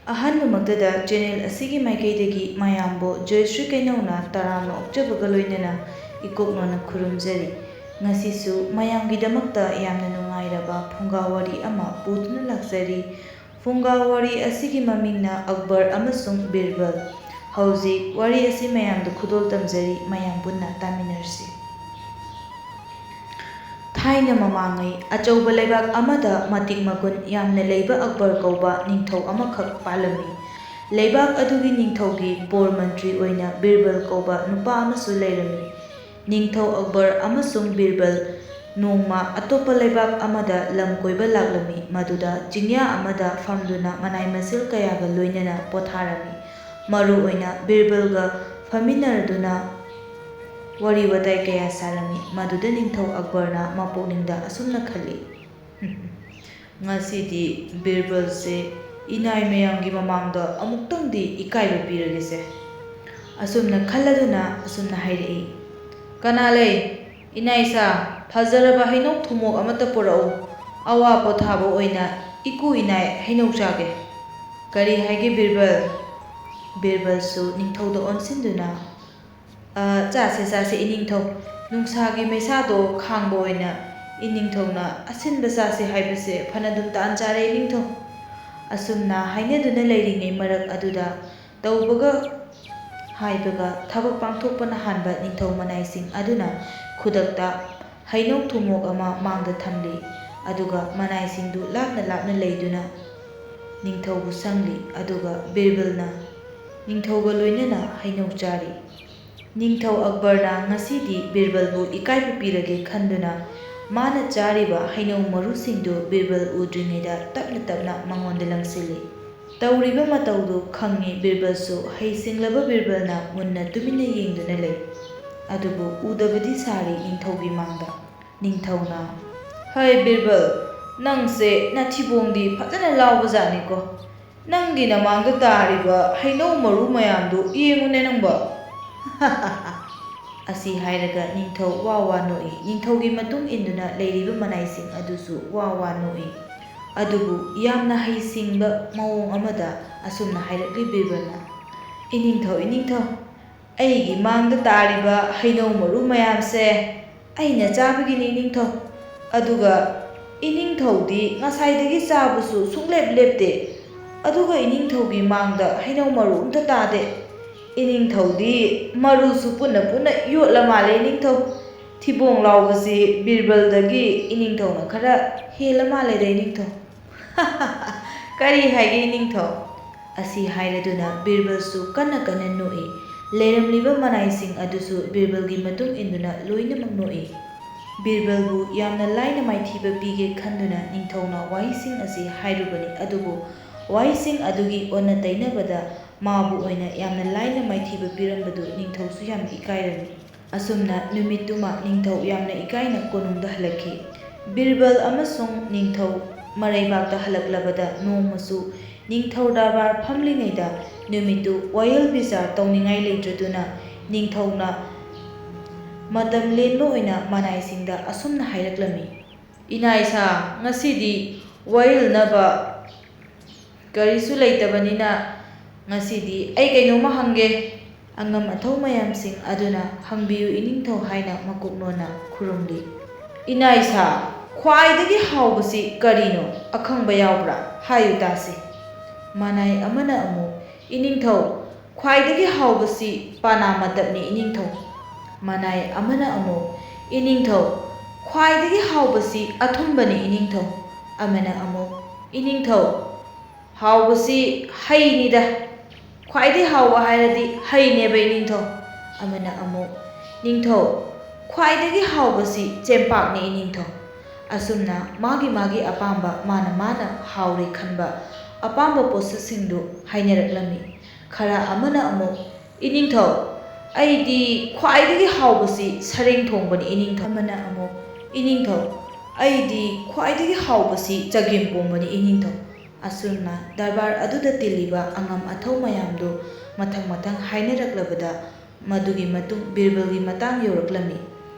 ꯑꯍꯥꯟꯕꯃꯛꯇꯗ channel ꯑꯁꯤꯒꯤ ꯃꯥꯏꯀꯩꯗꯒꯤ ꯃꯌꯥꯝꯕꯨ ꯖꯌꯁ꯭ꯔꯤ ꯀꯩꯅꯧꯅ ꯇꯔꯥꯝꯅ ꯑꯣꯛꯆꯕꯒ ꯂꯣꯏꯅꯅ ꯏꯀꯣꯛꯅꯅ ꯈꯨꯔꯨꯝꯖꯔꯤ꯫ ꯉꯁꯤꯁꯨ ꯃꯌꯥꯝꯒꯤꯗꯃꯛꯇ ꯌꯥꯝꯅ ꯅꯨꯡꯉꯥꯏꯔꯕ ꯐꯨꯡꯒꯥ ꯋꯥꯔꯤ ꯑꯃ ꯄꯨꯗꯨꯅ ꯂꯥꯛꯆꯔꯤ꯫ ꯐꯨꯡꯒꯥ ꯋꯥꯔꯤ ꯑꯁꯤꯒꯤ ꯃꯃꯤꯡꯅ ꯑꯛꯕꯔ ꯑꯃꯁꯨꯡ ꯕꯤꯔꯕꯜ꯫ ꯍꯧꯖꯤꯛ ꯋꯥꯔꯤ ꯑꯁꯤ ꯃꯌꯥꯝꯗ ꯈꯨꯗꯣꯜ ꯇꯝꯖꯔꯤ, ꯃꯌꯥꯝ ꯄꯨꯟꯅ ꯇꯥꯃꯤꯟꯅꯔꯁꯤ꯫ ꯊꯥꯏꯅ ꯃꯃꯥꯡꯉꯩ ꯑꯆꯧꯕ ꯂꯩꯕꯥꯛ ꯑꯃꯗ ꯃꯇꯤꯛ ꯃꯒꯨꯟ ꯌꯥꯝꯅ ꯂꯩꯕ ꯑꯛꯕꯔ ꯀꯧꯕ ꯅꯤꯡꯊꯧ ꯑꯃꯈꯛ ꯄꯥꯜꯂꯝꯃꯤ꯫ ꯂꯩꯕꯥꯛ ꯑꯗꯨꯒꯤ ꯅꯤꯡꯊꯧꯒꯤ ꯕꯣꯔ ꯃꯟꯇ꯭ꯔꯤ ꯑꯣꯏꯅ ꯕꯤꯔꯕꯜ ꯀꯧꯕ ꯅꯨꯄꯥ ꯑꯃꯁꯨ ꯂꯩꯔꯝꯃꯤ꯫ ꯅꯤꯡꯊꯧ ꯑꯛꯕꯔ ꯑꯃꯁꯨꯡ ꯕꯤꯔꯕꯜ ꯅꯣꯡꯃ ꯑꯇꯣꯞꯄ ꯂꯩꯕꯥꯛ ꯑꯃꯗ ꯂꯝ ꯀꯣꯏꯕ ꯂꯥꯛꯂꯝꯃꯤ, ꯃꯗꯨꯗ ꯆꯤꯡꯌꯥ ꯑꯃꯗ ꯐꯝꯗꯨꯅ ꯃꯅꯥꯏ ꯃꯁꯤꯜ ꯀꯌꯥꯒ ꯂꯣꯏꯅꯅ ꯄꯣꯊꯥꯔꯝꯃꯤ꯫ ꯃꯔꯨ ꯑꯣꯏꯅ ꯕꯤꯔꯕꯜꯒ ꯐꯝꯃꯤꯟꯅꯗꯨꯅ ꯋꯥꯔꯤ ꯋꯥꯇꯥꯏ ꯀꯌꯥ ꯁꯥꯔꯝꯃꯤ꯫ ꯃꯗꯨꯗ ꯅꯤꯡꯊꯧ ꯑꯛꯕꯔꯅ ꯃꯄꯨꯛꯅꯤꯡꯗ ꯑꯁꯨꯝꯅ ꯈꯜꯂꯤ, ꯉꯁꯤꯗꯤ ꯕꯤꯔꯕꯜꯁꯦ ꯏꯅꯥꯏ ꯃꯌꯥꯝꯒꯤ ꯃꯃꯥꯡꯗ ꯑꯃꯨꯛꯇꯪꯗꯤ ꯏꯀꯥꯏꯕ ꯄꯤꯔꯒꯦꯁꯦ꯫ ꯑꯁꯨꯝꯅ ꯈꯜꯂꯗꯨꯅ ꯑꯁꯨꯝꯅ ꯍꯥꯏꯔꯛꯏ, ꯀꯅꯥ ꯂꯩ? ꯏꯅꯥꯏꯁꯥ, ꯐꯖꯔꯕ ꯍꯩꯅꯧ ꯊꯨꯝꯃꯣꯛ ꯑꯃꯠꯇ ꯄꯨꯔꯛꯎ, ꯑꯋꯥ ꯄꯣꯊꯥꯕ ꯑꯣꯏꯅ ꯏꯀꯨ ꯏꯅꯥꯏ ꯍꯩꯅꯧ ꯆꯥꯒꯦ꯫ ꯀꯔꯤ ꯍꯥꯏꯒꯦ ꯕꯤꯔꯕꯜ? ꯕꯤꯔꯕꯜꯁꯨ ꯅꯤꯡꯊꯧꯗ ꯑꯣꯟꯁꯤꯟꯗꯨꯅ ꯆꯥꯁꯦ ꯆꯥꯁꯦ ꯏꯅꯤꯡꯊꯧ, ꯅꯨꯡꯁꯥꯒꯤ ꯃꯩꯁꯥꯗꯣ ꯈꯥꯡꯕ ꯑꯣꯏꯅ ꯏꯅꯤꯡꯊꯧꯅ ꯑꯁꯤꯟꯕ ꯆꯥꯁꯦ ꯍꯥꯏꯕꯁꯦ ꯐꯅꯗꯨꯝ ꯇꯥꯟ ꯆꯥꯔꯦ ꯏꯅꯤꯡꯊꯧ꯫ ꯑꯁꯨꯝꯅ ꯍꯥꯏꯅꯗꯨꯅ ꯂꯩꯔꯤꯉꯩ ꯃꯔꯛ ꯑꯗꯨꯗ ꯇꯧꯕꯒ ꯍꯥꯏꯕꯒ ꯊꯕꯛ ꯄꯥꯡꯊꯣꯛꯄꯅ ꯍꯥꯟꯕ ꯅꯤꯡꯊꯧ ꯃꯅꯥꯏꯁꯤꯡ ꯑꯗꯨꯅ ꯈꯨꯗꯛꯇ ꯍꯩꯅꯧ ꯊꯨꯝꯃꯣꯛ ꯑꯃ ꯃꯥꯡꯗ ꯊꯝꯂꯤ, ꯑꯗꯨꯒ ꯃꯅꯥꯏꯁꯤꯡꯗꯨ ꯂꯥꯞꯅ ꯂꯥꯞꯅ ꯂꯩꯗꯨꯅ ꯅꯤꯡꯊꯧꯕꯨ ꯁꯪꯂꯤ, ꯑꯗꯨꯒ ꯕꯤꯔꯕꯜꯅ ꯅꯤꯡꯊꯧꯒ ꯂꯣꯏꯅꯅ ꯍꯩꯅꯧ ꯆꯥꯔꯤ꯫ ꯅꯤꯡꯊꯧ ꯑꯛꯕꯔꯅ ꯉꯁꯤꯗꯤ ꯕꯤꯔꯕꯜꯕꯨ ꯏꯀꯥꯏꯕ ꯄꯤꯔꯒꯦ ꯈꯟꯗꯨꯅ ꯃꯥꯅ ꯆꯥꯔꯤꯕ ꯍꯩꯅꯧ ꯃꯔꯨꯁꯤꯡꯗꯨ ꯕꯤꯔꯕꯜ ꯎꯗ꯭ꯔꯤꯉꯩꯗ ꯇꯞꯅ ꯇꯞꯅ ꯃꯉꯣꯟꯗ ꯂꯪꯁꯤꯜꯂꯤ꯫ ꯇꯧꯔꯤꯕ ꯃꯇꯧꯗꯨ ꯈꯪꯏ ꯕꯤꯔꯕꯜꯁꯨ ꯍꯩꯁꯤꯡꯂꯕ ꯕꯤꯔꯕꯜꯅ ꯃꯨꯟꯅ ꯇꯨꯃꯤꯟꯅ ꯌꯦꯡꯗꯨꯅ ꯂꯩ, ꯑꯗꯨꯕꯨ ꯎꯗꯕꯗꯤ ꯁꯥꯔꯤ ꯅꯤꯡꯊꯧꯒꯤ ꯃꯥꯡꯗ꯫ ꯅꯤꯡꯊꯧꯅ, ꯍꯩ ꯕꯤꯔꯕꯜ, ꯅꯪꯁꯦ ꯅꯊꯤꯕꯣꯡꯗꯤ ꯐꯖꯅ ꯂꯥꯎꯕꯖꯥꯠꯅꯤꯀꯣ, ꯅꯪꯒꯤ ꯅꯃꯥꯡꯗ ꯇꯥꯔꯤꯕ ꯍꯩꯅꯧ ꯃꯔꯨ ꯃꯌꯥꯝꯗꯨ ꯌꯦꯡꯉꯨꯅꯦ ꯅꯪꯕꯣ꯫ ꯑꯁꯤ ꯍꯥꯏꯔꯒ ꯅꯤꯡꯊꯧ ꯋꯥ ꯋꯥ ꯅꯣꯛꯏ꯫ ꯅꯤꯡꯊꯧꯒꯤ ꯃꯇꯨꯡ ꯏꯟꯗꯨꯅ ꯂꯩꯔꯤꯕ ꯃꯅꯥꯏꯁꯤꯡ ꯑꯗꯨꯁꯨ ꯋꯥ ꯋꯥ ꯅꯣꯛꯏ꯫ ꯑꯗꯨꯕꯨ ꯌꯥꯝꯅ ꯍꯩꯁꯤꯡꯕ ꯃꯑꯣꯡ ꯑꯃꯗ ꯑꯁꯨꯝꯅ ꯍꯥꯏꯔꯛꯂꯤ ꯕꯤꯔꯕꯜꯅ, ꯏꯅꯤꯡꯊꯧ ꯏꯅꯤꯡꯊꯧ, ꯑꯩꯒꯤ ꯃꯥꯡꯗ ꯇꯥꯔꯤꯕ ꯍꯩꯅꯧ ꯃꯔꯨ ꯃꯌꯥꯝꯁꯦ ꯑꯩꯅ ꯆꯥꯕꯒꯤꯅꯤ ꯏꯅꯤꯡꯊꯧ, ꯑꯗꯨꯒ ꯏꯅꯤꯡꯊꯧꯗꯤ ꯉꯁꯥꯏꯗꯒꯤ ꯆꯥꯕꯁꯨ ꯁꯨꯡꯂꯦꯞ ꯂꯦꯞꯇꯦ, ꯑꯗꯨꯒ ꯏꯅꯤꯡꯊꯧꯒꯤ ꯃꯥꯡꯗ ꯍꯩꯅꯧ ꯃꯔꯨ ꯑꯝꯇ ꯇꯥꯗꯦ꯫ ꯏꯅꯤꯡꯊꯧꯗꯤ ꯃꯔꯨꯁꯨ ꯄꯨꯟꯅ ꯄꯨꯟꯅ ꯌꯣꯠꯂ ꯃꯥꯜꯂꯦ ꯏꯅꯤꯡꯊꯧ, ꯊꯤꯕꯣꯡ ꯂꯥꯎꯕꯁꯤ ꯕꯤꯔꯕꯜꯗꯒꯤ ꯏꯅꯤꯡꯊꯧꯅ ꯈꯔ ꯍꯦꯜꯂ ꯃꯥꯜꯂꯦꯗ ꯏꯅꯤꯡꯊꯧ꯫ ꯀꯔꯤ ꯍꯥꯏꯒꯦ ꯏꯅꯤꯡꯊꯧ? ꯑꯁꯤ ꯍꯥꯏꯔꯗꯨꯅ ꯕꯤꯔꯕꯜꯁꯨ ꯀꯟꯅ ꯀꯟꯅ ꯅꯣꯛꯏ꯫ ꯂꯩꯔꯝꯂꯤꯕ ꯃꯅꯥꯏꯁꯤꯡ ꯑꯗꯨꯁꯨ ꯕꯤꯔꯕꯜꯒꯤ ꯃꯇꯨꯡ ꯏꯟꯗꯨꯅ ꯂꯣꯏꯅꯃꯛ ꯅꯣꯛꯏ꯫ ꯕꯤꯔꯕꯜꯕꯨ ꯌꯥꯝꯅ लाइना माइथीबा पीगे खंदुना निंगथौना वाहिसिंग असी हाइरुबनी, अदुबु वाहिसिंग अदुगी ओन्ना तैनबदा माबु ओइना यामना लाइना माइथीबा पीरंबदु निंगथौसु याम इकाइरमी। असुमना नुमितुमा निंगथौ यामना इकाइना कोनुंगदा हलखी। बीरबल अमसुंग निंगथौ मरैबागदा हलक्लबदा नोंमसु निंगथौ दरबार फमलिङैदा नुमितु वायल बिचार तौनिङाइ लेत्रदुना निंगथौना मतम लेनबा ओइना मनाइसिंगदा असुमना हाइरक्लमी। इनाइसा ngасidi वायलनबा करिसु लेतबनिना ngасidi ai kainoma hange। अंगम अथौ मयामसिंग अदुना हंबियु इनिंगथौ हाइना मकुकनोना खुरुमली। इनाइसा ख्वाइदगी हाउबसी करिनो अखंबा यावब्रा हायु तासी। मनाई अमना अमु इनिंगथौ ख्वाइदगी हाउबसी पाना मतबनी इनिंगथौ। मनाई अमना अमु इनिंगथौ ख्वाइदगी हाउबसी अथुंबनी इनिंगथौ। अमना अमु इनिंगथौ हाउबसी हैनिदा ख्वाइदगी हाउबा हाइरदी हैनेबा इनिंगथौ। अमना अमु निंगथौ ख्वाइदगी हाउबसी चेंपाकनी इनिंगथौ। असुमना मागी मागी अपांबा माना माना हाउरे खनबा अपांबा पोससिंगदु हाइनरक्लमी। खरा अमना अमु इनिंगथौ अइदी ख्वाइदगी हाउबसी सरेंग थोंबनी इनिंगथौ। अमना अमु इनिंगथौ अइदी ख्वाइदगी हाउबसी चगेम पोंबनी इनिंगथौ। असुमना दरबार अदुदा तिलिबा अंगम अथौ मयामदु मथंग मथंग हाइनरक्लबदा मदुगी मतुंग बीरबलगी मतांग यौरक्लमी।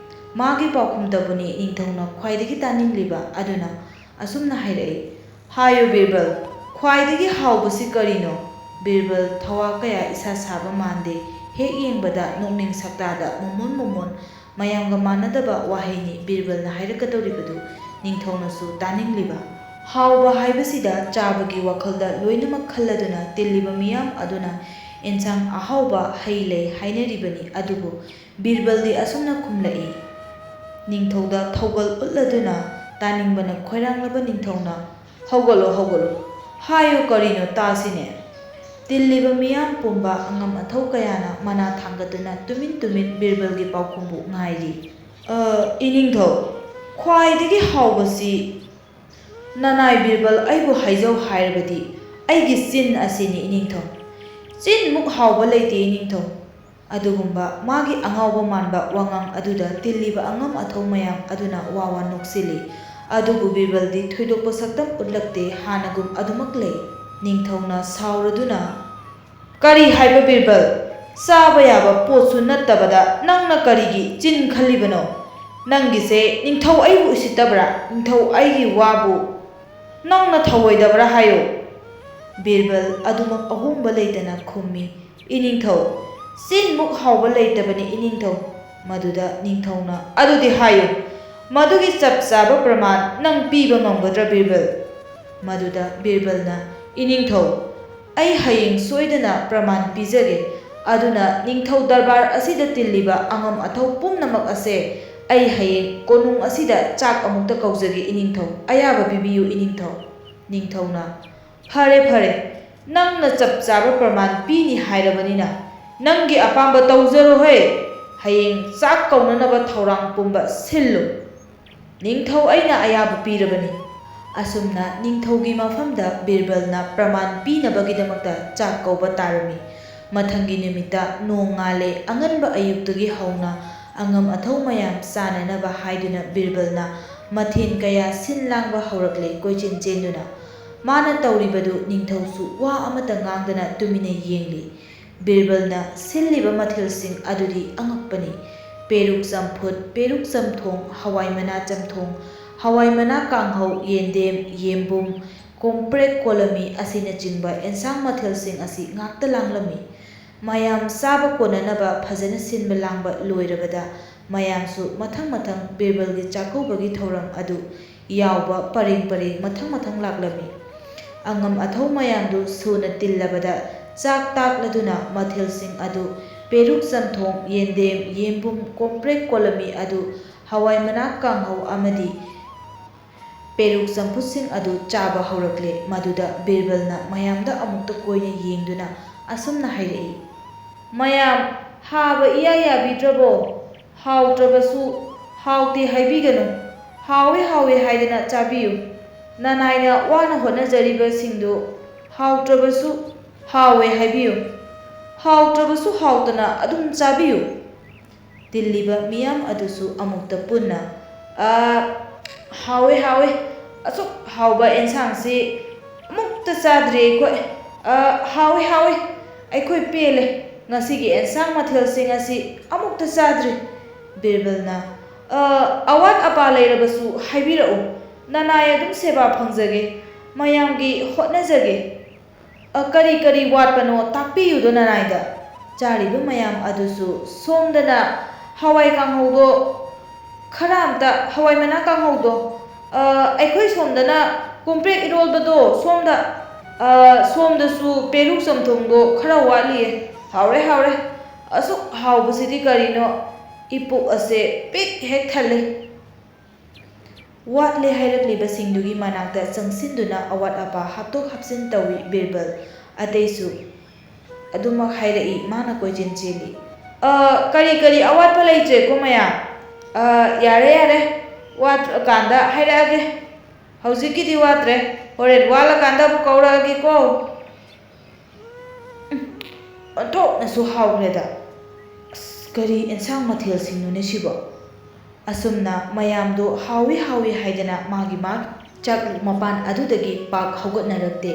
मागी पाउखुम तबुनी निंगथौना ख्वाइदगी तानिंगलिबा अदुना असुमना हाइरई, हायो बीरबल ꯈ꯭ꯋꯥꯏꯗꯒꯤ ꯍꯥꯎꯕꯁꯤ ꯀꯔꯤꯅꯣ? ꯕꯤꯔꯕꯜ ꯊꯋꯥ ꯀꯌꯥ ꯏꯁꯥ ꯁꯥꯕ ꯃꯥꯟꯗꯦ꯫ ꯍꯦꯛ ꯌꯦꯡꯕꯗ ꯅꯣꯛꯅꯤꯡ ꯁꯛꯇꯥꯗ ꯃꯣꯃꯣꯟ ꯃꯌꯥꯝꯒ ꯃꯥꯟꯅꯗꯕ ꯋꯥꯍꯩꯅꯤ ꯕꯤꯔꯕꯜꯅ ꯍꯥꯏꯔꯛꯀꯗꯧꯔꯤꯕꯗꯨ ꯅꯤꯡꯊꯧꯅꯁꯨ ꯇꯥꯅꯤꯡꯂꯤꯕ꯫ ꯍꯥꯎꯕ ꯍꯥꯏꯕꯁꯤꯗ ꯆꯥꯕꯒꯤ ꯋꯥꯈꯜꯗ ꯂꯣꯏꯅꯃꯛ ꯈꯜꯂꯗꯨꯅ ꯇꯤꯜꯂꯤꯕ ꯃꯤꯌꯥꯝ ꯑꯗꯨꯅ ꯑꯦꯟꯁꯥꯡ ꯑꯍꯥꯎꯕ ꯍꯩ ꯂꯩ ꯍꯥꯏꯅꯔꯤꯕꯅꯤ꯫ ꯑꯗꯨꯕꯨ ꯕꯤꯔꯕꯜꯗꯤ ꯑꯁꯨꯝꯅ ꯈꯨꯝꯂꯛꯏ꯫ ꯅꯤꯡꯊꯧꯗ ꯊꯧꯒꯜ ꯎꯠꯂꯗꯨꯅ ꯇꯥꯅꯤꯡꯕꯅ ꯈꯣꯏꯔꯥꯡꯂꯕ ꯅꯤꯡꯊꯧꯅ "ꯍꯧꯒꯠꯂꯣ, ꯍꯥꯏꯌꯨ ꯀꯔꯤꯅꯣ ꯇꯥꯁꯤꯅꯦ"꯫ ꯇꯤꯜꯂꯤꯕ ꯃꯤꯌꯥꯝ ꯄꯨꯝꯕ ꯑꯉꯝ ꯑꯊꯧ ꯀꯌꯥꯅ ꯃꯅꯥ ꯊꯥꯡꯒꯠꯇꯨꯅ ꯇꯨꯃꯤꯟ ꯕꯤꯔꯕꯜꯒꯤ ꯄꯥꯎꯈꯨꯝꯕꯨ ꯉꯥꯏꯔꯤ꯫ "ꯏꯅꯤꯡꯊꯧ, ꯈ꯭ꯋꯥꯏꯗꯒꯤ ꯍꯥꯎꯕꯁꯤ ꯅꯅꯥꯏ ꯕꯤꯔꯕꯜ ꯑꯩꯕꯨ ꯍꯥꯏꯖꯧ ꯍꯥꯏꯔꯕꯗꯤ ꯑꯩꯒꯤ ꯆꯤꯟ ꯑꯁꯤꯅꯤ ꯏꯅꯤꯡꯊꯧ꯫ ꯆꯤꯟꯃꯨꯛ ꯍꯥꯎꯕ ꯂꯩꯇꯦ ꯏꯅꯤꯡꯊꯧ"꯫ ꯑꯗꯨꯒꯨꯝꯕ ꯃꯥꯒꯤ ꯑꯉꯥꯎꯕ ꯃꯥꯟꯕ ꯋꯥꯉꯥꯡ ꯑꯗꯨꯗ ꯇꯤꯜꯂꯤꯕ ꯑꯉꯝ ꯑꯊꯧ ꯃꯌꯥꯝ ꯑꯗꯨꯅ ꯋꯥ ꯅꯣꯛꯁꯤꯜꯂꯤ꯫ ꯑꯗꯨꯕꯨ ꯕꯤꯔꯕꯜꯗꯤ ꯊꯣꯏꯗꯣꯛꯄ ꯁꯛꯇꯝ ꯎꯠꯂꯛꯇꯦ, ꯍꯥꯟꯅꯒꯨꯝ ꯑꯗꯨꯃꯛ ꯂꯩ꯫ ꯅꯤꯡꯊꯧꯅ ꯁꯥꯎꯔꯗꯨꯅ "ꯀꯔꯤ ꯍꯥꯏꯕ ꯕꯤꯔꯕꯜ? ꯆꯥꯕ ꯌꯥꯕ ꯄꯣꯠꯁꯨ ꯅꯠꯇꯕꯗ ꯅꯪꯅ ꯀꯔꯤꯒꯤ ꯆꯤꯟ ꯈꯜꯂꯤꯕꯅꯣ? ꯅꯪꯒꯤꯁꯦ ꯅꯤꯡꯊꯧ ꯑꯩꯕꯨ ꯎꯁꯤꯠꯇꯕ꯭ꯔꯥ? ꯅꯤꯡꯊꯧ ꯑꯩꯒꯤ ꯋꯥꯕꯨ ꯅꯪꯅ ꯊꯧꯑꯣꯏꯗꯕ꯭ꯔꯥ ꯍꯥꯏꯌꯨ"꯫ ꯕꯤꯔꯕꯜ ꯑꯗꯨꯃꯛ ꯑꯍꯣꯡꯕ ꯂꯩꯇꯅ ꯈꯨꯝꯃꯤ꯫ "ꯏꯅꯤꯡꯊꯧ, ꯆꯤꯟꯃꯨꯛ ꯍꯥꯎꯕ ꯂꯩꯇꯕꯅꯤ ꯏꯅꯤꯡꯊꯧ"꯫ ꯃꯗꯨꯗ ꯅꯤꯡꯊꯧꯅ "ꯑꯗꯨꯗꯤ ꯍꯥꯏꯌꯨ, ꯃꯗꯨꯒꯤ ꯆꯞ ꯆꯥꯕ ꯄ꯭ꯔꯃꯥꯟ ꯅꯪ ꯄꯤꯕ ꯉꯝꯒꯗ꯭ꯔꯥ ꯕꯤꯔꯕꯜ"꯫ ꯃꯗꯨꯗ ꯕꯤꯔꯕꯜꯅ "ꯏꯅꯤꯡꯊꯧ, ꯑꯩ ꯍꯌꯦꯡ ꯁꯣꯏꯗꯅ ꯄ꯭ꯔꯃꯥꯟ ꯄꯤꯖꯒꯦ꯫ ꯑꯗꯨꯅ ꯅꯤꯡꯊꯧ ꯗꯔꯕꯥꯔ ꯑꯁꯤꯗ ꯇꯤꯜꯂꯤꯕ ꯑꯉꯝ ꯑꯊꯧ ꯄꯨꯝꯅꯃꯛ ꯑꯁꯦ ꯑꯩ ꯍꯌꯦꯡ ꯀꯣꯅꯨꯡ ꯑꯁꯤꯗ ꯆꯥꯛ ꯑꯃꯨꯛꯇ ꯀꯧꯖꯒꯦ ꯏꯅꯤꯡꯊꯧ, ꯑꯌꯥꯕ ꯄꯤꯕꯤꯌꯨ ꯏꯅꯤꯡꯊꯧ"꯫ ꯅꯤꯡꯊꯧꯅ "ꯐꯔꯦ, ꯅꯪꯅ ꯆꯞ ꯆꯥꯕ ꯄ꯭ꯔꯃꯥꯟ ꯄꯤꯅꯤ ꯍꯥꯏꯔꯕꯅꯤꯅ ꯅꯪꯒꯤ ꯑꯄꯥꯝꯕ ꯇꯧꯖꯔꯣꯍꯦ꯫ ꯍꯌꯦꯡ ꯆꯥꯛ ꯀꯧꯅꯅꯕ ꯊꯧꯔꯥꯡ ꯄꯨꯝꯕ ꯁꯤꯜꯂꯨ꯫ ꯅꯤꯡꯊꯧ ꯑꯩꯅ ꯑꯌꯥꯕ ꯄꯤꯔꯕꯅꯤ"꯫ ꯑꯁꯨꯝꯅ ꯅꯤꯡꯊꯧꯒꯤ ꯃꯐꯝꯗ ꯕꯤꯔꯕꯜꯅ ꯄ꯭ꯔꯃꯥꯟ ꯄꯤꯅꯕꯒꯤꯗꯃꯛꯇ ꯆꯥꯛ ꯀꯧꯕ ꯇꯥꯔꯝꯃꯤ꯫ ꯃꯊꯪꯒꯤ ꯅꯨꯃꯤꯠꯇ ꯅꯣꯡ ꯉꯥꯜꯂꯦ꯫ ꯑꯉꯟꯕ ꯑꯌꯨꯛꯇꯒꯤ ꯍꯧꯅ ꯑꯉꯝ ꯑꯊꯧ ꯃꯌꯥꯝ ꯆꯥꯅꯅꯕ ꯍꯥꯏꯗꯨꯅ ꯕꯤꯔꯕꯜꯅ ꯃꯊꯦꯜ ꯀꯌꯥ ꯁꯤꯟ ꯂꯥꯡꯕ ꯍꯧꯔꯛꯂꯦ ꯀꯣꯏꯆꯦꯟ ꯆꯦꯟꯗꯨꯅ꯫ ꯃꯥꯅ ꯇꯧꯔꯤꯕꯗꯨ ꯅꯤꯡꯊꯧꯁꯨ ꯋꯥ ꯑꯃꯠꯇ ꯉꯥꯡꯗꯅ ꯇꯨꯃꯤꯟꯅ ꯌꯦꯡꯂꯤ꯫ ꯕꯤꯔꯕꯜꯅ ꯁꯤꯜꯂꯤꯕ ꯃꯊꯦꯜꯁꯤꯡ ꯑꯗꯨꯗꯤ ꯑꯉꯛꯄꯅꯤ꯫ ꯄꯦꯔꯨꯛ ꯆꯝꯐꯨꯠ, ꯄꯦꯔꯨꯛ ꯆꯝꯊꯣꯡ, ꯍꯋꯥꯏ ꯃꯅꯥ ꯆꯝꯊꯣꯡ, ꯍꯋꯥꯏ ꯃꯅꯥ ꯀꯥꯡꯍꯧ, ꯌꯦꯟꯗꯦꯝ, ꯌꯦꯝꯕꯨꯝ, ꯀꯣꯝꯄ꯭ꯔꯦꯛ ꯀꯣꯂꯝꯃꯤ ꯑꯁꯤꯅꯆꯤꯡꯕ ꯑꯦꯟꯁꯥꯡ ꯃꯊꯦꯜꯁꯤꯡ ꯑꯁꯤ ꯉꯥꯛꯇ ꯂꯥꯡꯂꯝꯃꯤ꯫ ꯃꯌꯥꯝ ꯆꯥꯕ ꯀꯣꯟꯅꯅꯕ ꯐꯖꯅ ꯁꯤꯟꯕ ꯂꯥꯡꯕ ꯂꯣꯏꯔꯕꯗ ꯃꯌꯥꯝꯁꯨ ꯃꯊꯪ ꯕꯤꯔꯕꯜꯒꯤ ꯆꯥꯛꯀꯧꯕꯒꯤ ꯊꯧꯔꯝ ꯑꯗꯨ ꯌꯥꯎꯕ ꯄꯔꯦꯡ ꯃꯊꯪ ꯂꯥꯛꯂꯝꯃꯤ꯫ ꯑꯉꯝ ꯑꯊꯧ ꯃꯌꯥꯝꯗꯨ ꯁꯨꯅ ꯇꯤꯜꯂꯕꯗ ꯆꯥꯛ ꯇꯥꯛꯂꯗꯨꯅ ꯃꯊꯦꯜꯁꯤꯡ ꯑꯗꯨ ꯄꯦꯔꯨꯛ ꯆꯝꯊꯣꯡ, ꯌꯦꯟꯗꯦꯝ, ꯌꯦꯝꯕꯨꯝ, ꯀꯣꯝꯄ꯭ꯔꯦꯛ ꯀꯣꯂꯝꯃꯤ ꯑꯗꯨ, ꯍꯋꯥꯏ ꯃꯅꯥ ꯀꯥꯡꯍꯧ ꯑꯃꯗꯤ ꯄꯦꯔꯨꯛ ꯆꯝꯐꯨꯠꯁꯤꯡ ꯑꯗꯨ ꯆꯥꯕ ꯍꯧꯔꯛꯂꯦ꯫ ꯃꯗꯨꯗ ꯕꯤꯔꯕꯜꯅ ꯃꯌꯥꯝꯗ ꯑꯃꯨꯛꯇ ꯀꯣꯏꯅ ꯌꯦꯡꯗꯨꯅ ꯑꯁꯨꯝꯅ ꯍꯥꯏꯔꯛꯏ꯫ "ꯃꯌꯥꯝ, ꯍꯥꯕ ꯏꯌꯥ ꯌꯥꯕꯤꯗ꯭ꯔꯕꯣ? ꯍꯥꯎꯇ꯭ꯔꯕꯁꯨ ꯍꯥꯎꯇꯦ ꯍꯥꯏꯕꯤꯒꯅꯨ, ꯍꯥꯎꯋꯦ ꯍꯥꯏꯗꯅ ꯆꯥꯕꯤꯌꯨ꯫ ꯅꯅꯥꯏꯅ ꯋꯥꯅ ꯍꯣꯠꯅꯖꯔꯤꯕꯁꯤꯡꯗꯨ ꯍꯥꯎꯇ꯭ꯔꯕꯁꯨ ꯍꯥꯎꯋꯦ ꯍꯥꯏꯕꯤꯌꯨ, ꯍꯥꯎꯇ꯭ꯔꯕꯁꯨ ꯍꯥꯎꯇꯅ ꯑꯗꯨꯝ ꯆꯥꯕꯤꯌꯨ"꯫ ꯇꯤꯜꯂꯤꯕ ꯃꯤꯌꯥꯝ ꯑꯗꯨꯁꯨ ꯑꯃꯨꯛꯇ ꯄꯨꯟꯅ "ꯍꯥꯎꯋꯦ, ꯑꯁꯨꯛ ꯍꯥꯎꯕ ꯑꯦꯟꯁꯥꯡꯁꯤ ꯑꯃꯨꯛꯇ ꯆꯥꯗ꯭ꯔꯤ ꯑꯩꯈꯣꯏ꯫ ꯍꯥꯎꯋꯦ, ꯑꯩꯈꯣꯏ ꯄꯦꯜꯂꯦ, ꯉꯁꯤꯒꯤ ꯑꯦꯟꯁꯥꯡ ꯃꯊꯦꯜꯁꯤꯡ ꯑꯁꯤ ꯑꯃꯨꯛꯇ ꯆꯥꯗ꯭ꯔꯤ"꯫ ꯕꯤꯔꯕꯜꯅ "ꯑꯋꯥꯠ ꯑꯄꯥ ꯂꯩꯔꯕꯁꯨ ꯍꯥꯏꯕꯤꯔꯛꯎ, ꯅꯅꯥꯏ ꯑꯗꯨꯝ ꯁꯦꯕꯥ ꯐꯪꯖꯒꯦ, ꯃꯌꯥꯝꯒꯤ ꯍꯣꯠꯅꯖꯒꯦ꯫ ꯀꯔꯤ ꯋꯥꯠꯄꯅꯣ ꯇꯥꯛꯄꯤꯌꯨꯗ ꯅꯅꯥꯏꯗ"꯫ ꯆꯥꯔꯤꯕ ꯃꯌꯥꯝ ꯑꯗꯨꯁꯨ "ꯁꯣꯝꯗꯅ ꯍꯋꯥꯏ ꯀꯥꯡꯍꯧꯗꯣ ꯈꯔ ꯑꯝꯇ, ꯍꯋꯥꯏ ꯃꯅꯥ ꯀꯥꯡꯍꯧꯗꯣ, ꯑꯩꯈꯣꯏ ꯁꯣꯝꯗꯅ ꯀꯣꯝꯄ꯭ꯔꯦꯛ ꯏꯔꯣꯜꯕꯗꯣ ꯁꯣꯝꯗꯁꯨ ꯄꯦꯔꯨꯛ ꯆꯝꯊꯣꯡꯗꯣ ꯈꯔ ꯋꯥꯠꯂꯤꯌꯦ꯫ ꯍꯥꯎꯔꯦ, ꯑꯁꯨꯛ ꯍꯥꯎꯕꯁꯤꯗꯤ ꯀꯔꯤꯅꯣ, ꯏꯄꯨꯛ ꯑꯁꯦ ꯄꯤꯛ ꯍꯦꯛ ꯊꯜꯂꯦ"꯫ ꯋꯥꯠꯂꯦ ꯍꯥꯏꯔꯛꯂꯤꯕꯁꯤꯡꯗꯨꯒꯤ ꯃꯅꯥꯛꯇ ꯆꯪꯁꯤꯟꯗꯨꯅ ꯑꯋꯥꯠ ꯑꯄꯥ ꯍꯥꯞꯇꯣꯛ ꯍꯥꯞꯆꯤꯟ ꯇꯧꯏ ꯕꯤꯔꯕꯜ꯫ ꯑꯇꯩꯁꯨ ꯑꯗꯨꯃꯛ ꯍꯥꯏꯔꯛꯏ꯫ ꯃꯥꯅ ꯀꯣꯏꯆꯦꯟ ꯆꯦꯜꯂꯤ꯫ "ꯀꯔꯤ ꯑꯋꯥꯠꯄ ꯂꯩꯇ꯭ꯔꯦꯀꯣ ꯃꯌꯥꯝ? ꯌꯥꯔꯦ, ꯋꯥꯠꯇ꯭ꯔꯀꯥꯟꯗ ꯍꯥꯏꯔꯛꯑꯒꯦ, ꯍꯧꯖꯤꯛꯀꯤꯗꯤ ꯋꯥꯠꯇ꯭ꯔꯦ, ꯍꯣꯔꯦꯟ ꯋꯥꯠꯂꯀꯥꯟꯗ ꯑꯃꯨꯛ ꯀꯧꯔꯛꯑꯒꯦꯀꯣ"꯫ ꯑꯣꯟꯊꯣꯛꯅꯁꯨ ꯍꯥꯎꯈ꯭ꯔꯦꯗ, ꯀꯔꯤ ꯑꯦꯟꯁꯥꯡ ꯃꯊꯦꯜꯁꯤꯡꯅꯣꯅꯦ ꯁꯤꯕꯣ"꯫ ꯑꯁꯨꯝꯅ ꯃꯌꯥꯝꯗꯨ ꯍꯥꯎꯏ ꯍꯥꯏꯗꯅ ꯃꯥꯒꯤ ꯆꯥꯛꯂꯨꯛ ꯃꯄꯥꯟ ꯑꯗꯨꯗꯒꯤ ꯄꯥꯛ ꯍꯧꯒꯠꯅꯔꯛꯇꯦ꯫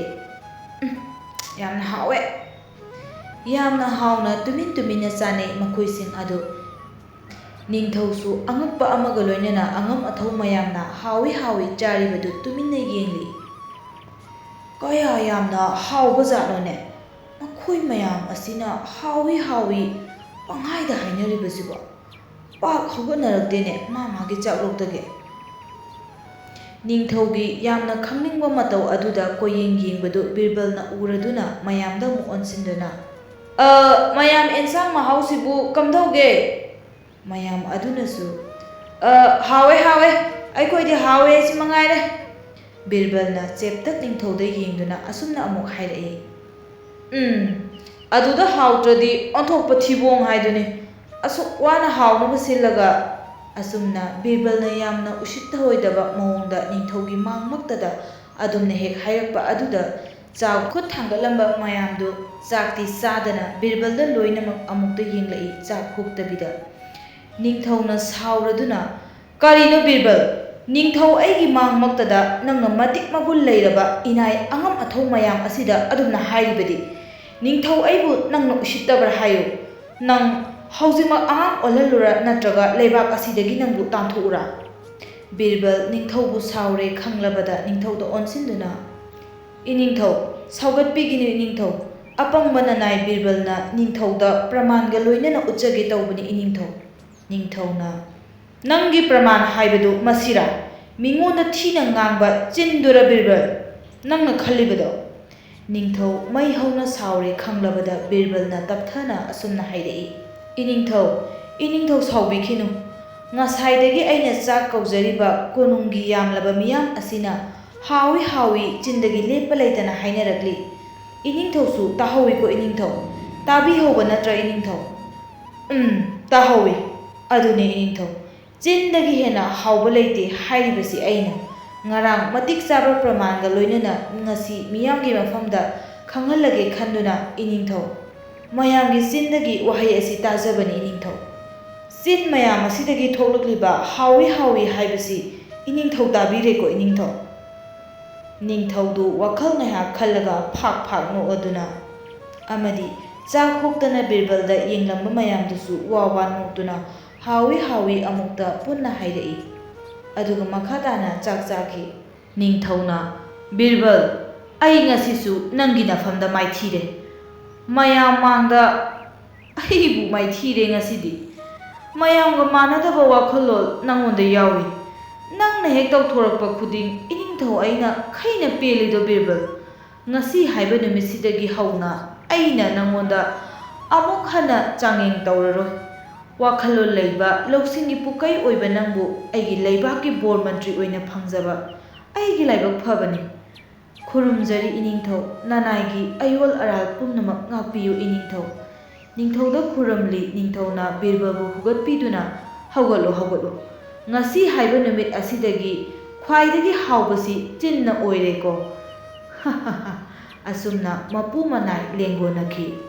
"ꯌꯥꯝꯅ ꯍꯥꯎꯋꯦ"꯫ ꯌꯥꯝꯅ ꯍꯥꯎꯅ ꯇꯨꯃꯤꯟꯅ ꯆꯥꯅꯩ ꯃꯈꯣꯏꯁꯤꯡ ꯑꯗꯨ꯫ ꯅꯤꯡꯊꯧꯁꯨ ꯑꯉꯛꯄ ꯑꯃꯒ ꯂꯣꯏꯅꯅ ꯑꯉꯝ ꯑꯊꯧ ꯃꯌꯥꯝꯅ ꯍꯥꯎꯏ ꯆꯥꯔꯤꯕꯗꯨ ꯇꯨꯃꯤꯟꯅ ꯌꯦꯡꯂꯤ꯫ ꯀꯌꯥ ꯌꯥꯝꯅ ꯍꯥꯎꯕ ꯖꯥꯠꯅꯣꯅꯦ? ꯃꯈꯣꯏ ꯃꯌꯥꯝ ꯑꯁꯤꯅ ꯍꯥꯎꯏ ꯍꯥꯎꯏ ꯄꯪꯍꯥꯏꯗ ꯍꯥꯏꯅꯔꯤꯕꯁꯤꯕꯣ? ꯄꯥꯛ ꯍꯧꯒꯠꯅꯔꯛꯇꯦꯅꯦ ꯃꯥꯒꯤ ꯆꯥꯛꯂꯣꯛꯇꯒꯤ꯫ ꯅꯤꯡꯊꯧꯒꯤ ꯌꯥꯝꯅ ꯈꯪꯅꯤꯡꯕ ꯃꯇꯧ ꯑꯗꯨꯗ ꯀꯣꯌꯦꯡ ꯌꯦꯡꯕꯗꯨ ꯕꯤꯔꯕꯜꯅ ꯎꯔꯗꯨꯅ ꯃꯌꯥꯝꯗ ꯑꯃꯨꯛ ꯑꯣꯟꯁꯤꯟꯗꯨꯅ ꯃꯌꯥꯝ ꯑꯦꯟꯁꯥꯡ ꯃꯍꯥꯎꯁꯤꯕꯨ ꯀꯝꯗꯧꯒꯦ? ꯃꯌꯥꯝ ꯑꯗꯨꯅꯁꯨ ꯍꯥꯎꯋꯦ ꯍꯥꯎꯋꯦ, ꯑꯩꯈꯣꯏꯗꯤ ꯍꯥꯎꯋꯦ ꯁꯤ ꯃꯉꯥꯏꯔꯦ꯫ ꯕꯤꯔꯕꯜꯅ ꯆꯦꯞꯇꯛ ꯅꯤꯡꯊꯧꯗ ꯌꯦꯡꯗꯨꯅ ꯑꯁꯨꯝꯅ ꯑꯃꯨꯛ ꯍꯥꯏꯔꯛꯏ꯫ ꯑꯗꯨꯗ ꯍꯥꯎꯇ꯭ꯔꯗꯤ ꯑꯣꯟꯊꯣꯛꯄ ꯊꯤꯕꯣꯡ ꯍꯥꯏꯗꯨꯅꯤ꯫ ꯑꯁꯨꯛ ꯋꯥꯅ ꯍꯥꯎꯅꯕ ꯁꯤꯜꯂꯒ꯫ ꯑꯁꯨꯝꯅ ꯕꯤꯔꯕꯜꯅ ꯌꯥꯝꯅ ꯎꯁꯤꯠꯊꯑꯣꯏꯗꯕ ꯃꯑꯣꯡꯗ ꯅꯤꯡꯊꯧꯒꯤ ꯃꯥꯡꯃꯛꯇꯗ ꯑꯗꯨꯝꯅ ꯍꯦꯛ ꯍꯥꯏꯔꯛꯄ ꯑꯗꯨꯗ ꯆꯥꯛ ꯈꯨꯠ ꯊꯥꯡꯒꯠꯂꯝꯕ ꯃꯌꯥꯝꯗꯨ ꯆꯥꯛꯇꯤ ꯆꯥꯗꯅ ꯕꯤꯔꯕꯜꯗ ꯂꯣꯏꯅꯃꯛ ꯑꯃꯨꯛꯇ ꯌꯦꯡꯂꯛꯏ ꯆꯥꯛ ꯍꯨꯛꯇꯕꯤꯗ꯫ ꯅꯤꯡꯊꯧꯅ ꯁꯥꯎꯔꯗꯨꯅ ꯀꯔꯤꯅꯣ ꯕꯤꯔꯕꯜ, ꯅꯤꯡꯊꯧ ꯑꯩꯒꯤ ꯃꯥꯡꯃꯛꯇꯗ ꯅꯪꯅ ꯃꯇꯤꯛ ꯃꯒꯨꯟ ꯂꯩꯔꯕ ꯏꯅꯥꯏ ꯑꯉꯝ ꯑꯊꯧ ꯃꯌꯥꯝ ꯑꯁꯤꯗ ꯑꯗꯨꯝꯅ ꯍꯥꯏꯔꯤꯕꯗꯤ? ꯅꯤꯡꯊꯧ ꯑꯩꯕꯨ ꯅꯪꯅ ꯎꯁꯤꯠꯇꯕ꯭ꯔꯥ ꯍꯥꯏꯌꯨ? ꯅꯪ ꯍꯧꯖꯤꯛꯃꯛ ꯑꯉꯥꯡ ꯑꯣꯜꯍꯜꯂꯨꯔꯥ ꯅꯠꯇ꯭ꯔꯒ ꯂꯩꯕꯥꯛ ꯑꯁꯤꯗꯒꯤ ꯅꯪꯕꯨ ꯇꯥꯟꯊꯣꯛꯎꯔꯥ? ꯕꯤꯔꯕꯜ ꯅꯤꯡꯊꯧꯕꯨ ꯁꯥꯎꯔꯦ ꯈꯪꯂꯕꯗ ꯅꯤꯡꯊꯧꯗ ꯑꯣꯟꯁꯤꯟꯗꯨꯅ ꯏꯅꯤꯡꯊꯧ, ꯁꯥꯎꯒꯠꯄꯤꯒꯅꯨ ꯏꯅꯤꯡꯊꯧ, ꯑꯄꯪꯕ ꯅꯅꯥꯏ ꯕꯤꯔꯕꯜꯅ ꯅꯤꯡꯊꯧꯗ ꯄ꯭ꯔꯃꯥꯟꯒ ꯂꯣꯏꯅꯅ ꯎꯠꯆꯒꯦ ꯇꯧꯕꯅꯤ ꯏꯅꯤꯡꯊꯧ꯫ ꯅꯤꯡꯊꯧꯅ ꯅꯪꯒꯤ ꯄ꯭ꯔꯃꯥꯟ ꯍꯥꯏꯕꯗꯨ ꯃꯁꯤꯔꯥ? ꯃꯤꯉꯣꯟꯗ ꯊꯤꯅ ꯉꯥꯡꯕ ꯆꯤꯟꯗꯨꯔ ꯕꯤꯔꯕꯜ ꯅꯪꯅ ꯈꯜꯂꯤꯕꯗꯣ? ꯅꯤꯡꯊꯧ ꯃꯩ ꯍꯧꯅ ꯁꯥꯎꯔꯦ ꯈꯪꯂꯕꯗ ꯕꯤꯔꯕꯜꯅ ꯇꯞꯊꯅ ꯑꯁꯨꯝꯅ ꯍꯥꯏꯔꯛꯏ꯫ ꯏꯅꯤꯡꯊꯧ ꯁꯥꯎꯕꯤꯈꯤꯅꯨ꯫ ꯉꯁꯥꯏꯗꯒꯤ ꯑꯩꯅ ꯆꯥꯛ ꯀꯧꯖꯔꯤꯕ ꯀꯣꯅꯨꯡꯒꯤ ꯌꯥꯝꯂꯕ ꯃꯤꯌꯥꯝ ꯑꯁꯤꯅ ꯍꯥꯎꯏ ꯍꯥꯎꯏ ꯆꯤꯟꯗꯒꯤ ꯂꯦꯞꯄ ꯂꯩꯇꯅ ꯍꯥꯏꯅꯔꯛꯂꯤ꯫ ꯏꯅꯤꯡꯊꯧꯁꯨ ꯇꯥꯍꯧꯏꯀꯣ ꯏꯅꯤꯡꯊꯧ? ꯇꯥꯕꯤꯍꯧꯕ ꯅꯠꯇ꯭ꯔ ꯏꯅꯤꯡꯊꯧ? ꯇꯥꯍꯧꯏ꯫ ꯑꯗꯨꯅꯦ ꯏꯅꯤꯡꯊꯧ, ꯆꯤꯟꯗꯒꯤ ꯍꯦꯟꯅ ꯍꯥꯎꯕ ꯂꯩꯇꯦ ꯍꯥꯏꯔꯤꯕꯁꯤ ꯑꯩꯅ ꯉꯔꯥꯡ ꯃꯇꯤꯛ ꯆꯥꯕ ꯄ꯭ꯔꯃꯥꯟꯒ ꯂꯣꯏꯅꯅ ꯉꯁꯤ ꯃꯤꯌꯥꯝꯒꯤ ꯃꯐꯝꯗ ꯈꯪꯍꯜꯂꯒꯦ ꯈꯟꯗꯨꯅ ꯏꯅꯤꯡꯊꯧ ꯃꯌꯥꯝꯒꯤ ꯆꯤꯟꯗꯒꯤ ꯋꯥꯍꯩ ꯑꯁꯤ ꯇꯥꯖꯕꯅꯤ ꯏꯅꯤꯡꯊꯧ꯫ ꯆꯤꯟ ꯃꯌꯥꯝ ꯑꯁꯤꯗꯒꯤ ꯊꯣꯛꯂꯛꯂꯤꯕ ꯍꯥꯎꯏ ꯍꯥꯎꯏ ꯍꯥꯏꯕꯁꯤ ꯏꯅꯤꯡꯊꯧ ꯇꯥꯕꯤꯔꯦꯀꯣ ꯏꯅꯤꯡꯊꯧ? ꯅꯤꯡꯊꯧꯗꯨ ꯋꯥꯈꯜ ꯉꯥꯏꯍꯥꯛ ꯈꯜꯂꯒ ꯐꯥꯛ ꯐꯥꯛ ꯅꯣꯛꯑꯗꯨꯅ ꯑꯃꯗꯤ ꯆꯥꯛ ꯍꯨꯛꯇꯅ ꯕꯤꯔꯕꯜꯗ ꯌꯦꯡꯂꯝꯕ ꯃꯌꯥꯝꯗꯨꯁꯨ ꯋꯥ ꯋꯥ ꯅꯣꯛꯇꯨꯅ ꯍꯥꯎꯏ ꯍꯥꯎꯏ ꯑꯃꯨꯛꯇ ꯄꯨꯟꯅ ꯍꯥꯏꯔꯛꯏ꯫ ꯑꯗꯨꯒ ꯃꯈꯥ ꯇꯥꯅ ꯆꯥꯛ ꯆꯥꯈꯤ꯫ ꯅꯤꯡꯊꯧꯅ ꯕꯤꯔꯕꯜ, ꯑꯩ ꯉꯁꯤꯁꯨ ꯅꯪꯒꯤ ꯅꯐꯝꯗ ꯃꯥꯏꯊꯤꯔꯦ꯫ ꯃꯌꯥꯝ ꯃꯥꯡꯗ ꯑꯩꯕꯨ ꯃꯥꯏꯊꯤꯔꯦ ꯉꯁꯤꯗꯤ꯫ ꯃꯌꯥꯝꯒ ꯃꯥꯟꯅꯗꯕ ꯋꯥꯈꯜꯂꯣꯟ ꯅꯪꯉꯣꯟꯗ ꯌꯥꯎꯏ꯫ ꯅꯪꯅ ꯍꯦꯛ ꯇꯧꯊꯣꯔꯛꯄ ꯈꯨꯗꯤꯡ 이닝ꯊꯧ ꯑꯩꯅ ꯈꯩꯅ ꯄꯦꯜꯂꯤꯗꯣ ꯕꯤꯔꯕꯜ꯫ ꯉꯁꯤ ꯍꯥꯏꯕ ꯅꯨꯃꯤꯠꯁꯤꯗꯒꯤ ꯍꯧꯅ ꯑꯩꯅ ꯅꯪꯉꯣꯟꯗ ꯑꯃꯨꯛ ꯍꯟꯅ ꯆꯥꯡꯌꯦꯡ ꯇꯧꯔꯔꯣꯏ꯫ ꯋꯥꯈꯜꯂꯣꯟ ꯂꯩꯕ ꯂꯧꯁꯤꯡꯒꯤ ꯄꯨꯀꯩ ꯑꯣꯏꯕ ꯅꯪꯕꯨ ꯑꯩꯒꯤ ꯂꯩꯕꯥꯛꯀꯤ ꯕꯣꯔ ꯃꯟꯇ꯭ꯔꯤ ꯑꯣꯏꯅ ꯐꯪꯖꯕ ꯑꯩꯒꯤ ꯂꯥꯏꯕꯛ ꯐꯕꯅꯤ꯫ ꯈꯨꯔꯨꯝꯖꯔꯤ ꯏꯅꯤꯡꯊꯧ, ꯅꯅꯥꯏꯒꯤ ꯑꯌꯣꯜ ꯑꯔꯥꯜ ꯄꯨꯝꯅꯃꯛ ꯉꯥꯛꯄꯤꯌꯨ ꯏꯅꯤꯡꯊꯧ꯫ ꯅꯤꯡꯊꯧꯗ ꯈꯨꯔꯨꯝꯂꯤ ꯅꯤꯡꯊꯧꯅ ꯕꯤꯔꯕꯜꯕꯨ ꯍꯧꯒꯠꯄꯤꯗꯨꯅ ꯍꯧꯒꯠꯂꯣ ꯍꯧꯒꯠꯂꯣ, ꯉꯁꯤ ꯍꯥꯏꯕ ꯅꯨꯃꯤꯠ ꯑꯁꯤꯗꯒꯤ ꯈ꯭ꯋꯥꯏꯗꯒꯤ ꯍꯥꯎꯕꯁꯤ ꯆꯤꯟꯅ ꯑꯣꯏꯔꯦꯀꯣ꯫ ꯑꯁꯨꯝꯅ ꯃꯄꯨ ꯃꯅꯥꯏ ꯂꯦꯡꯒꯣꯟꯅꯈꯤ꯫